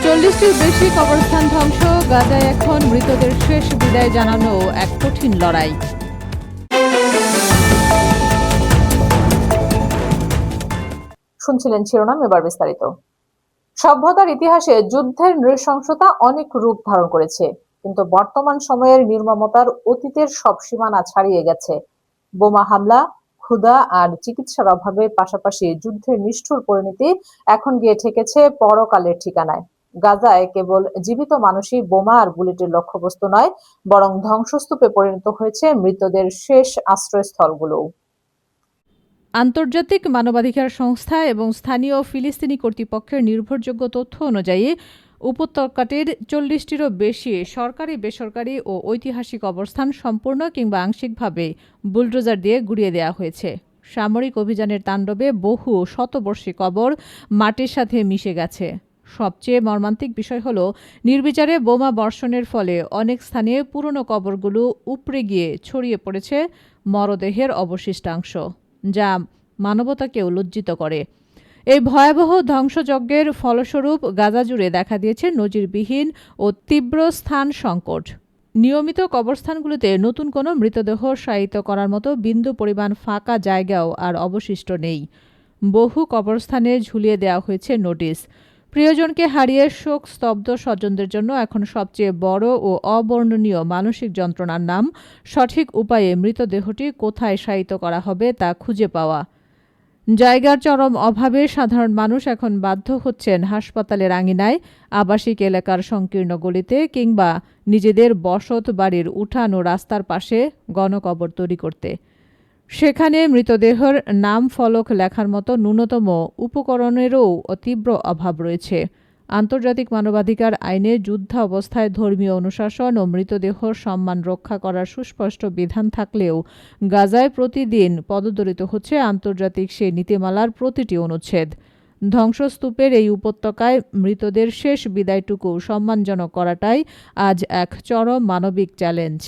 40টির বেশি কবরস্থান ধ্বংস, গাজায় এখন মৃতদের শেষ বিদায় জানানো এক কঠিন লড়াই। শুনছিলেন শিরোনাম, এবার বিস্তারিত। সভ্যতার ইতিহাসে যুদ্ধের নৃশংসতা অনেক রূপ ধারণ করেছে, কিন্তু বর্তমান সময়ের নির্মমতার অতীতের সব সীমানা ছাড়িয়ে গেছে। বোমা হামলা, ক্ষুধা আর চিকিৎসার অভাবের পাশাপাশি যুদ্ধের নিষ্ঠুর পরিণতি এখন গিয়ে ঠেকেছে পরকালের ঠিকানায়। গাজায় কেবল জীবিত মানুষই বোমা আর বুলেটের লক্ষ্যবস্তু নয়, বরং ধ্বংসস্তূপে পরিণত হয়েছে মৃতদের শেষ আশ্রয়স্থলগুলোও। আন্তর্জাতিক মানবাধিকার সংস্থা এবং স্থানীয় ফিলিস্তিনি কর্তৃপক্ষের নির্ভরযোগ্য তথ্য অনুযায়ী উপত্যকাটির 40টিরও বেশি সরকারি, বেসরকারি ও ঐতিহাসিক অবস্থান সম্পূর্ণ কিংবা আংশিকভাবে বুলডোজার দিয়ে গুঁড়িয়ে দেওয়া হয়েছে। সামরিক অভিযানের তাণ্ডবে বহু শতবর্ষী কবর মাটির সাথে মিশে গেছে। সবচেয়ে মর্মান্তিক বিষয় হলো, নির্বিচারে বোমা বর্ষণের ফলে অনেক স্থানে পুরনো কবরগুলো উপড়ে গিয়ে ছড়িয়ে পড়েছে মরদেহের অবশিষ্টাংশ, যা মানবতাকেও লজ্জিত করে। এই ভয়াবহ ধ্বংসযজ্ঞের ফলস্বরূপ গাজা জুড়ে দেখা দিয়েছে নজিরবিহীন ও তীব্র স্থান সংকট। নিয়মিত কবরস্থানগুলোতে নতুন কোনো মৃতদেহ শায়িত করার মতো বিন্দু পরিমাণ ফাঁকা জায়গাও আর অবশিষ্ট নেই। বহু কবরস্থানে ঝুলিয়ে দেওয়া হয়েছে নোটিশ। প্রিয়জনকে হারিয়ে শোক স্তব্ধ স্বজনদের জন্য এখন সবচেয়ে বড় ও অবর্ণনীয় মানসিক যন্ত্রণার নাম সঠিক উপায়ে মৃতদেহটি কোথায় শায়িত করা হবে তা খুঁজে পাওয়া। জায়গার চরম অভাবে সাধারণ মানুষ এখন বাধ্য হচ্ছেন হাসপাতালের আঙিনায়, আবাসিক এলাকার সংকীর্ণ গলিতে কিংবা নিজেদের বসত বাড়ির উঠান ও রাস্তার পাশে গণকবর তৈরি করতে। সেখানে মৃতদেহের নাম ফলক লেখার মতো ন্যূনতম উপকরণেরও তীব্র অভাব রয়েছে। আন্তর্জাতিক মানবাধিকার আইনে যুদ্ধাবস্থায় ধর্মীয় অনুশাসন ও মৃতদেহ সম্মান রক্ষা করার সুস্পষ্ট বিধান থাকলেও গাজায় প্রতিদিন পদদলিত হচ্ছে আন্তর্জাতিক সেই নীতিমালার প্রতিটি অনুচ্ছেদ। ধ্বংসস্তূপের এই উপত্যকায় মৃতদের শেষ বিদায়টুকু সম্মানজনক করাটাই আজ এক চরম মানবিক চ্যালেঞ্জ।